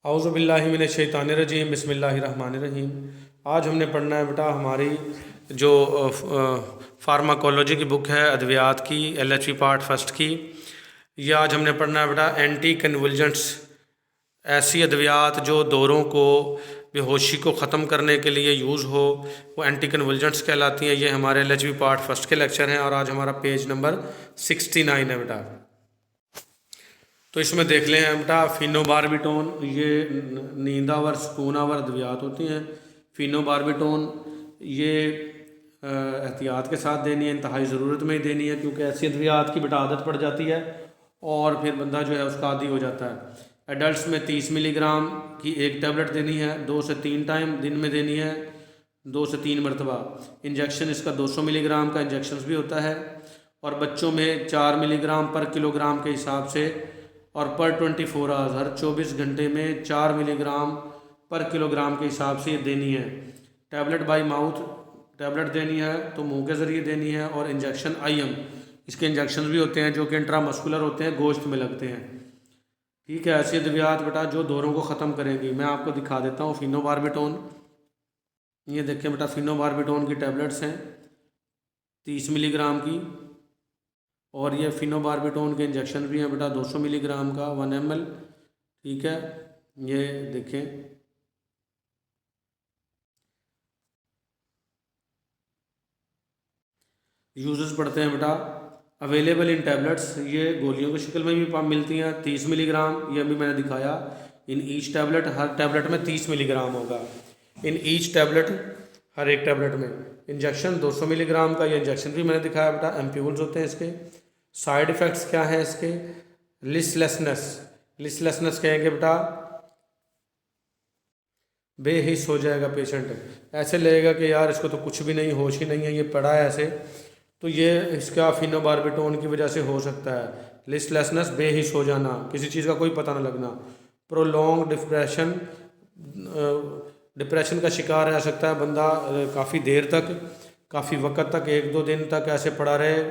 औज़ुबिल्लाहिमिनश्शैतानिर्रजीम बिस्मिल्लाहिर्रहमानिर्रहीम। आज हमने पढ़ना है बेटा हमारी जो फार्माकोलॉजी की बुक है अद्वियात की LHV पार्ट फर्स्ट की। ये आज हमने पढ़ना है बेटा एंटी कन्वुल्जेंट्स, ऐसी अद्वियात जो दौरों को बेहोशी को ख़त्म करने के लिए यूज़ हो, वो एंटी कन्वुल्जेंट्स कहलाती हैं। ये हमारे LHV पार्ट फर्स्ट के लेक्चर हैं और आज हमारा पेज नंबर 69 है बेटा। तो इसमें देख लें बेटा फिनोबार्बिटोन, ये नींदावर सुकूनावर अद्वियात होती हैं। फिनोबार्बिटोन ये एहतियात के साथ देनी है, इंतहाई ज़रूरत में ही देनी है, क्योंकि ऐसी अद्वियात की बेटा आदत पड़ जाती है और फिर बंदा जो है उसका आदी हो जाता है। एडल्ट्स में 30 मिलीग्राम की एक टैबलेट देनी है, 2 से 3 टाइम दिन में देनी है, 2 से 3 मरतबा। इंजेक्शन इसका 200 मिलीग्राम का इंजेक्शन भी होता है और बच्चों में 4 मिलीग्राम पर किलोग्राम के हिसाब से और पर 24 आवर्स, हर 24 घंटे में 4 मिलीग्राम पर किलोग्राम के हिसाब से ये देनी है। टैबलेट बाय माउथ टैबलेट देनी है तो मुंह के ज़रिए देनी है, और इंजेक्शन IM, इसके इंजेक्शन भी होते हैं जो कि इंट्रामस्कुलर होते हैं, गोश्त में लगते हैं। ठीक है, ऐसी अद्वियात बेटा जो दौरों को ख़त्म करेंगी। मैं आपको दिखा देता हूँ फिनोबार्बिटोन। ये देखें बेटा फिनोबार्बिटोन की टैबलेट्स हैं 30 मिलीग्राम की, और ये फिनोबार्बिटोन के इंजेक्शन भी हैं बेटा 200 मिलीग्राम का 1 ml। ठीक है, ये देखें यूजेस पढ़ते हैं बेटा। अवेलेबल इन टैबलेट्स, ये गोलियों की शक्ल में भी मिलती हैं 30 मिलीग्राम, ये अभी मैंने दिखाया। In each tablet, her tablet में 30 मिलीग्राम होगा। इन ईच टैबलेट, हर एक टैबलेट में। इंजेक्शन 200 मिलीग्राम का, ये इंजेक्शन भी मैंने दिखाया बेटा। एम्प्यूल्स होते हैं इसके। साइड इफ़ेक्ट्स क्या हैं इसके? लिस्टलेसनेस कहेंगे बेटा, बेहिस हो जाएगा पेशेंट, ऐसे लगेगा कि यार इसको तो कुछ भी नहीं, होश ही नहीं है, ये पड़ा है ऐसे। तो ये इसका फिनोबार्बिटोन की वजह से हो सकता है। लिस्टलेसनेस, बेहिस हो जाना, किसी चीज़ का कोई पता ना लगना। प्रोलॉन्ग डिप्रेशन का शिकार रह सकता है बंदा काफ़ी देर तक, काफ़ी वक्त तक, 1-2 दिन तक ऐसे पड़ा रहे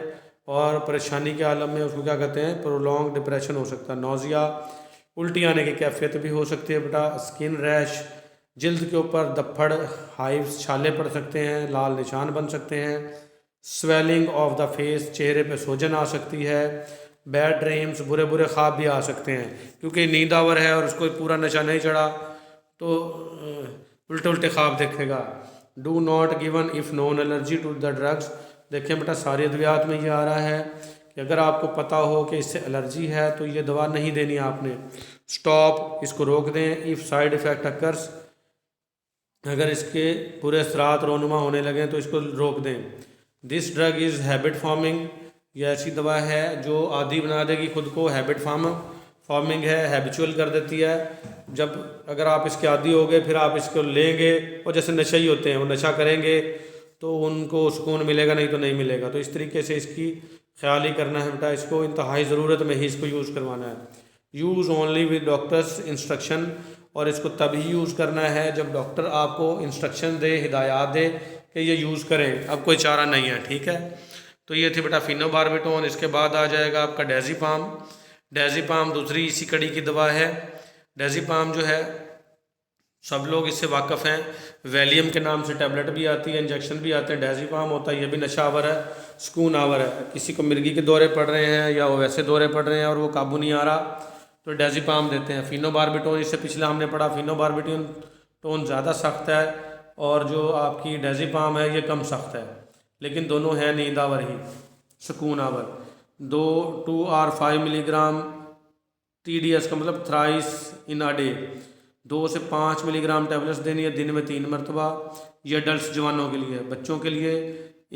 और परेशानी के आलम में, उसको क्या कहते हैं, प्रोलॉन्ग डिप्रेशन हो सकता है। नौजिया, उल्टी आने की कैफियत भी हो सकती है बेटा। स्किन रैश, जल्द के ऊपर दफ्फड़, हाइव्स, छाले पड़ सकते हैं, लाल निशान बन सकते हैं। स्वेलिंग ऑफ द फेस, चेहरे पे सूजन आ सकती है। बैड ड्रीम्स, बुरे बुरे ख्वाब भी आ सकते हैं, क्योंकि नींदावर है और उसको पूरा नशा नहीं चढ़ा तो उल्टे उल्टे ख्वाब देखेगा। Do not given if known allergy to the drugs. देखें बेटा सारी अद्वियात में ये आ रहा है कि अगर आपको पता हो कि इससे एलर्जी है तो ये दवा नहीं देनी आपने। स्टॉप, इसको रोक दें। इफ़ साइड इफ़ेक्ट अकर्स, अगर इसके पूरे असरात रोनुमा होने लगें तो इसको रोक दें। This drug is habit forming, यह ऐसी दवा है जो आदी बना देगी खुद को। हैबिट फॉर्मिंग है, हैबिचुअल कर देती है। जब अगर आप इसके आदी हो गए फिर आप इसको लेंगे, और जैसे नशे ही होते हैं, वो नशा करेंगे तो उनको सुकून मिलेगा, नहीं तो नहीं मिलेगा। तो इस तरीके से इसकी ख्याल ही करना है बेटा, इसको इंतहाई ज़रूरत में ही इसको यूज़ करवाना है। Use only with doctors instruction, और इसको तभी यूज़ करना है जब डॉक्टर आपको इंस्ट्रक्शन दे, हिदायत दे कि ये यूज़ करें, अब कोई चारा नहीं है। ठीक है, तो ये थी बेटा फिनोबार्बिटोन। इसके बाद आ जाएगा आपका डेज़ीपाम। डेज़ीपाम दूसरी इसी कड़ी की दवा है। डेज़ीपाम जो है सब लोग इससे वाकिफ़ हैं, वैलियम के नाम से टैबलेट भी आती है, इंजेक्शन भी आते हैं। डेज़ीपाम होता है, ये भी नशा आवर है, सुकून आवर है। किसी को मिर्गी के दौरे पड़ रहे हैं या वो वैसे दौरे पड़ रहे हैं और वो काबू नहीं आ रहा तो डेज़ीपाम देते हैं। फिनोबार्बिटोन, इससे पिछला हमने पढ़ा फिनोबार्बिटोन ज़्यादा सख्त है और जो आपकी डेज़ीपाम है ये कम सख्त है, लेकिन दोनों हैं नींदावर ही, सुकून आवर। 2 or 5 मिलीग्राम TDS का मतलब थ्राइस इन अ डे, 2 से 5 मिलीग्राम टैबलेट्स देनी है दिन में 3 मरतबा। ये अडल्ट जवानों के लिए। बच्चों के लिए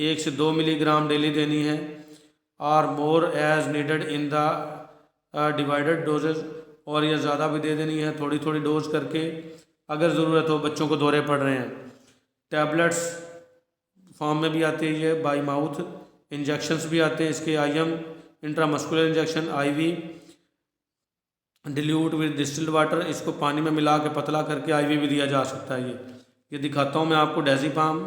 1 से 2 मिलीग्राम डेली देनी है। Or more as needed in the divided doses, और ये ज़्यादा भी दे देनी है थोड़ी थोड़ी डोज करके अगर ज़रूरत हो, बच्चों को दौरे पड़ रहे हैं। टैबलेट्स फॉर्म में भी आती है ये, बाई माउथ। इंजेक्शन्स भी आते हैं इसके, IM intramuscular injection, IV dilute with distilled water, इसको पानी में मिला के पतला करके IV भी दिया जा सकता है। ये दिखाता हूँ मैं आपको डेज़ीपाम।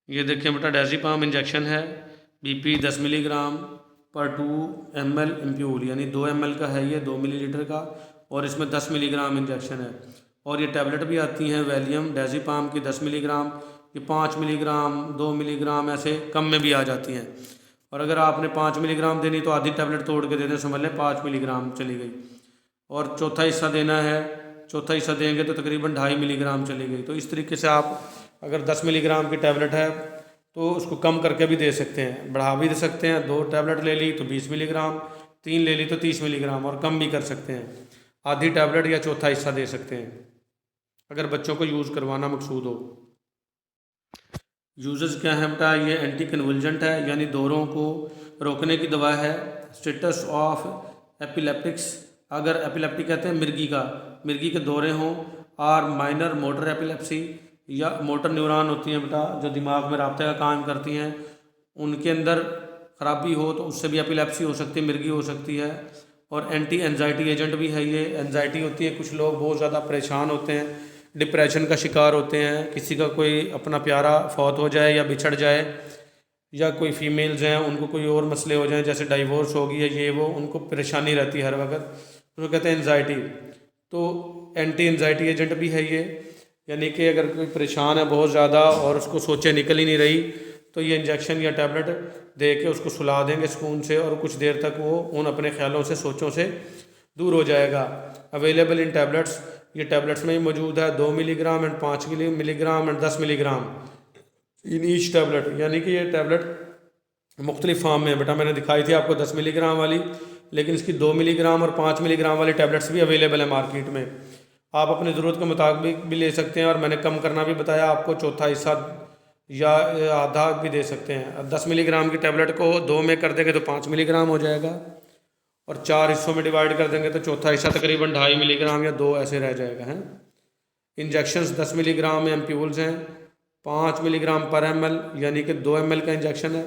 ये देखिए बेटा डेज़ीपाम इंजेक्शन है, BP 10 मिलीग्राम, 2 ml एम्प्यूल, यानी 2 ml का है ये, 2 मिलीलीटर का, और इसमें 10 मिलीग्राम इंजेक्शन है। और ये टैबलेट भी आती हैं वैलियम डायज़ेपाम की 10 मिलीग्राम, ये 5 मिलीग्राम, 2 मिलीग्राम, ऐसे कम में भी आ जाती हैं। और अगर आपने 5 मिलीग्राम देनी तो आधी टैबलेट तोड़ के दे दें, समझ लें 5 मिलीग्राम चली गई। और चौथा हिस्सा देना है, चौथा हिस्सा देंगे तो तकरीबन 2.5 मिलीग्राम चली गई। तो इस तरीके से आप अगर 10 मिलीग्राम की टैबलेट है तो उसको कम करके भी दे सकते हैं, बढ़ा भी दे सकते हैं। 2 टैबलेट ले ली तो 20 मिलीग्राम, 3 ले ली तो 30 मिलीग्राम, और कम भी कर सकते हैं, आधी टैबलेट या चौथा हिस्सा दे सकते हैं अगर बच्चों को यूज़ करवाना मकसूद हो। यूजेस क्या है बेटा, ये एंटी कन्वल्जेंट है, यानी दौरों को रोकने की दवा है। स्टेटस ऑफ एपिलेप्टिक्स, अगर एपिलेप्टिक कहते हैं मिर्गी के दौरे हों, और माइनर मोटर एपिलेप्सी, या मोटर न्यूरॉन होती हैं बेटा जो दिमाग में राब्ते का काम करती हैं, उनके अंदर ख़राबी हो तो उससे भी एपिलेप्सी हो सकती है, मिर्गी हो सकती है। और एंटी एंजाइटी एजेंट भी है ये। एंजाइटी होती है, कुछ लोग बहुत ज़्यादा परेशान होते हैं, डिप्रेशन का शिकार होते हैं, किसी का कोई अपना प्यारा फौत हो जाए या बिछड़ जाए, या कोई फीमेल्स हैं उनको कोई और मसले हो जाएं, जैसे डाइवोर्स हो गई है, ये वो, उनको परेशानी रहती है हर वक्त, तो कहते हैं एंजाइटी। तो एंटी एंजाइटी एजेंट भी है ये, यानी कि अगर कोई परेशान है बहुत ज़्यादा और उसको सोचे निकल ही नहीं रही, तो ये इंजेक्शन या टैबलेट दे के उसको सुला देंगे सुकून से, और कुछ देर तक वो उन अपने ख्यालों से, सोचों से दूर हो जाएगा। अवेलेबल इन टैबलेट्स, ये टैबलेट्स में ही मौजूद है, 2 milligram and 5 milligram and 10 milligram in each tablet, यानी कि ये टैबलेट मुख्तलिफ फॉर्म में बेटा मैंने दिखाई थी आपको 10 मिलीग्राम वाली, लेकिन इसकी 2 मिलीग्राम और 5 मिलीग्राम वाली टैबलेट्स भी अवेलेबल है मार्केट में। आप अपनी ज़रूरत के मुताबिक भी ले सकते हैं, और मैंने कम करना भी बताया आपको, चौथा हिस्सा या आधा भी दे सकते हैं। 10 मिलीग्राम की टैबलेट को 2 में कर देंगे तो 5 मिलीग्राम हो जाएगा, और 4 हिस्सों में डिवाइड कर देंगे तो चौथा हिस्सा तकरीबन 2.5 मिलीग्राम या 2 ऐसे रह जाएगा है। इंजेक्शन्स 10 मिलीग्राम में एम्प्यूल्स हैं, 5 मिलीग्राम पर ml, यानी कि 2 ml का इंजेक्शन है।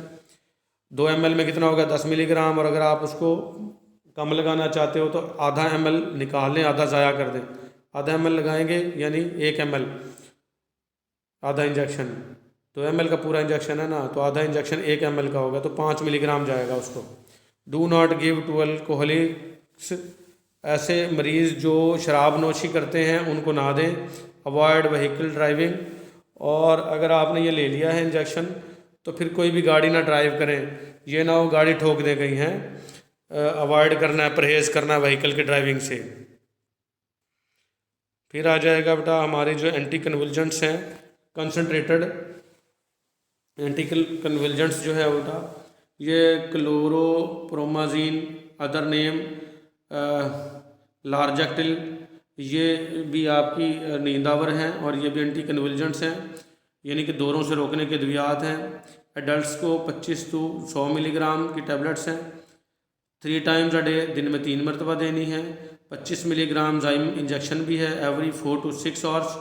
2 ml में कितना होगा, 10 मिलीग्राम, और अगर आप उसको कम लगाना चाहते हो तो आधा ml निकाल लें, आधा ज़ाया कर दें, आधा ml लगाएंगे यानी 1 ml, आधा इंजेक्शन, 2 ml का पूरा इंजेक्शन है ना, तो आधा इंजेक्शन 1 ml का होगा, तो 5 मिलीग्राम जाएगा उसको। Do not give to alcoholics, ऐसे मरीज़ जो शराब नोशी करते हैं उनको ना दें। अवॉइड व्हीकल ड्राइविंग, और अगर आपने ये ले लिया है इंजेक्शन तो फिर कोई भी गाड़ी ना ड्राइव करें, ये ना हो गाड़ी ठोक दे गई हैं। अवॉइड करना है, परहेज़ करना है व्हीकल की ड्राइविंग से। फिर आ जाएगा बेटा हमारे जो एंटी कन्वल्जेंट्स हैं, कंसनट्रेटेड एंटी कन्वल्जेंट्स जो है बेटा, ये क्लोरोप्रोमाजीन, अदर नेम लार्जेक्टिल, ये भी आपकी नींदावर हैं, और ये भी एंटी कन्वल्जेंट्स हैं, यानी कि दौरों से रोकने के अद्वियात हैं। एडल्ट्स को 25 to 100 मिलीग्राम की टैबलेट्स हैं, 3 टाइम्स अ डे, दिन में 3 मरतबा देनी है। 25 मिलीग्राम जाइम इंजेक्शन भी है, every 4 to 6 hours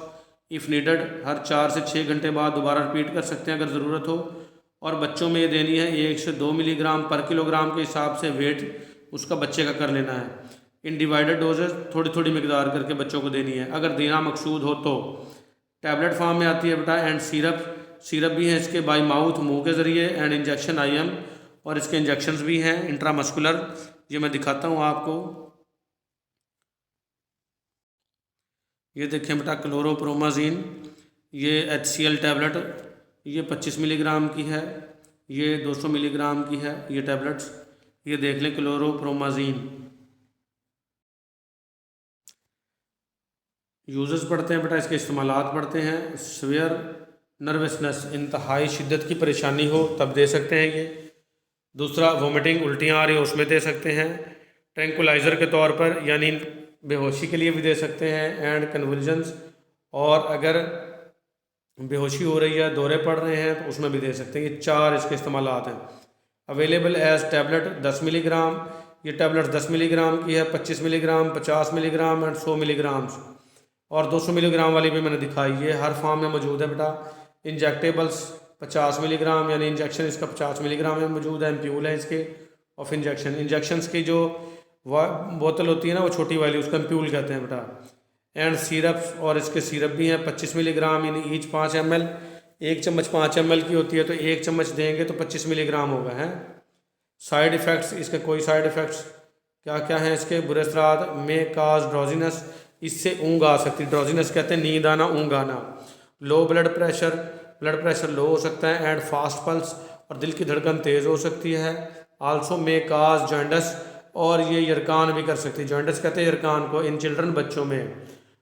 if needed, हर 4 से 6 घंटे बाद दोबारा रिपीट कर सकते हैं अगर ज़रूरत हो। और बच्चों में ये देनी है 1 से 2 मिलीग्राम पर किलोग्राम के हिसाब से, वेट उसका बच्चे का कर लेना है। इन डिवाइडेड डोजेज, थोड़ी थोड़ी मकदार करके बच्चों को देनी है अगर देना मकसूद हो तो। टैबलेट फॉर्म में आती है बेटा, एंड सिरप भी है इसके, बाई माउथ, मुंह के ज़रिए, एंड इंजेक्शन IM, और इसके इंजेक्शंस भी हैं इंट्रामस्कुलर, ये मैं दिखाता हूँ आपको। ये देखें बेटा क्लोरोप्रोमाजीन, ये HCl टैबलेट, ये 25 मिलीग्राम की है, ये 200 मिलीग्राम की है ये टैबलेट्स, ये देख लें क्लोरोप्रोमाजीन। यूजेस पढ़ते हैं बेटा, इसके इस्तेमालात पढ़ते हैं। सवेयर नर्वसनेस, इंतहाई शिद्दत की परेशानी हो तब दे सकते हैं ये। दूसरा, वोमिटिंग, उल्टियाँ आ रही हो उसमें दे सकते हैं। ट्रैंकुलाइज़र के तौर पर, यानी बेहोशी के लिए भी दे सकते हैं। एंड कन्वल्जन्स, और अगर बेहोशी हो रही है, दौरे पड़ रहे हैं तो उसमें भी दे सकते हैं। ये 4 इसके इस्तेमालात हैं। अवेलेबल एज टैबलेट 10 मिलीग्राम, ये टैबलेट 10 मिलीग्राम की है, 25 मिलीग्राम, 50 मिलीग्राम एंड 100 मिलीग्राम, और 200 मिलीग्राम वाली भी मैंने दिखाई, ये हर फॉर्म में मौजूद है बेटा। इंजेक्टेबल्स 50 मिलीग्राम, यानी इंजेक्शन इसका 50 मिलीग्राम में मौजूद है, एम्प्यूल है इसके ऑफ इंजेक्शंस की जो बोतल होती है ना, वो छोटी वाली, उसका एम्प्यूल कहते हैं बेटा। एंड सिरप्स, और इसके सिरप भी हैं 25 मिलीग्राम, यानी ईच 5 ml, 1 चम्मच 5 ml की होती है, तो 1 चम्मच देंगे तो 25 मिलीग्राम होगा है। साइड इफ़ेक्ट्स, इसके कोई साइड इफ़ेक्ट्स क्या क्या हैं इसके? बुरे असरात में काज ड्रोजिनस, इससे ऊँघ आ सकती है। ड्रोजिनस कहते हैं नींद आना, ऊँघ आना। लो ब्लड प्रेशर लो हो सकता है। एंड फास्ट पल्स, और दिल की धड़कन तेज़ हो सकती है। आल्सो मे काज जॉइंटस, और ये यरकान भी कर सकती है। जॉइंटस कहते हैं यरकान को, इन चिल्ड्रन बच्चों में।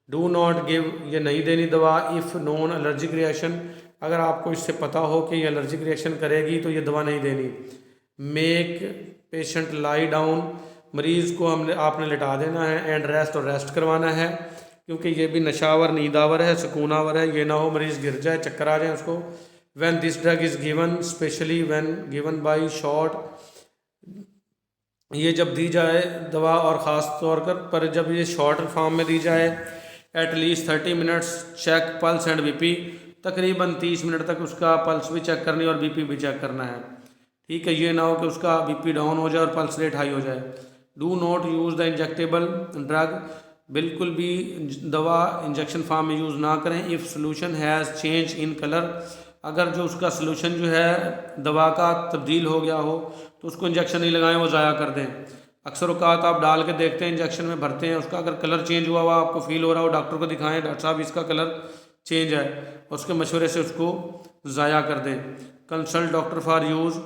डू नॉट गिव, ये नहीं देनी दवा। इफ़ नॉन एलर्जिक रिएक्शन, अगर आपको इससे पता हो कि ये एलर्जिक रिएक्शन करेगी तो ये दवा नहीं देनी। मेक पेशेंट लाई डाउन, मरीज़ को आपने लिटा देना है। एंड रेस्ट करवाना है, क्योंकि ये भी नशावर नींदावर है, सुकूनावर है। ये ना हो मरीज़ गिर जाए, चक्कर आ जाए उसको। When this drug is given, specially when given by short, ये जब दी जाए दवा, और ख़ास तौर पर जब ये शॉर्ट फॉर्म में दी जाए। At least 30 minutes check pulse and BP, तकरीबन 30 मिनट तक उसका पल्स भी चेक करनी और बीपी भी चेक करना है। ठीक है, ये ना हो कि उसका बीपी डाउन हो जाए और पल्स रेट हाई हो जाए। Do not use the injectable drug, बिल्कुल भी दवा इंजेक्शन फॉर्म में यूज़ ना करें। If solution has change in colour, अगर जो उसका सोल्यूशन जो है दवा का तब्दील हो गया हो तो उसको इंजेक्शन नहीं लगाएं, वो ज़ाया कर दें। अक्सर औकात आप डाल के देखते हैं, इंजेक्शन में भरते हैं, उसका अगर कलर चेंज हुआ हुआ आपको फील हो रहा हो, डॉक्टर को दिखाएं, डॉक्टर साहब इसका कलर चेंज है, और उसके मशवरे से उसको ज़ाया कर दें। Consult doctor for use,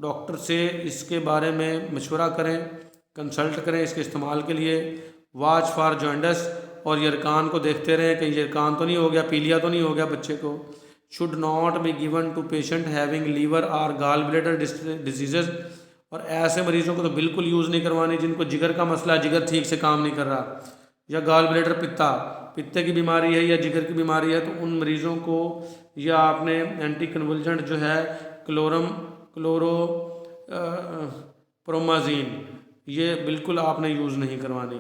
doctor से इसके बारे में मशवरा करें, कंसल्ट करें इसके इस्तेमाल के लिए। वॉच फॉर जॉइंटस, और यरकान को देखते रहें कहीं यरकान तो नहीं हो गया, पीलिया तो नहीं हो गया बच्चे को। Should not be given to patient having liver और गॉल ब्लैडर डिजीजेज, और ऐसे मरीजों को तो बिल्कुल यूज़ नहीं करवानी जिनको जिगर का मसला, जिगर ठीक से काम नहीं कर रहा, या गॉल ब्लैडर पित्ते की बीमारी है या जिगर की बीमारी है, तो उन मरीज़ों को या आपने एंटी कन्वल्जेंट जो है क्लोरोप्रोमाजीन, ये बिल्कुल आपने यूज़ नहीं करवानी।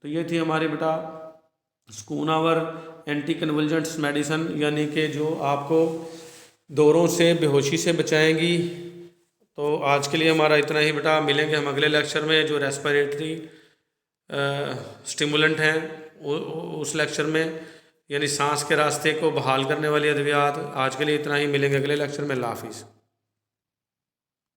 तो ये थी हमारी बेटा स्कूनावर एंटी कन्वल्जेंट्स मेडिसन, यानी कि जो आपको दौरों से, बेहोशी से बचाएंगी। तो आज के लिए हमारा इतना ही बेटा, मिलेंगे हम अगले लेक्चर में जो रेस्पिरेटरी स्टिमुलेंट हैं उस लेक्चर में, यानी सांस के रास्ते को बहाल करने वाली अद्वियात। आज के लिए इतना ही, मिलेंगे अगले लेक्चर में। अल्लाह हाफिज़।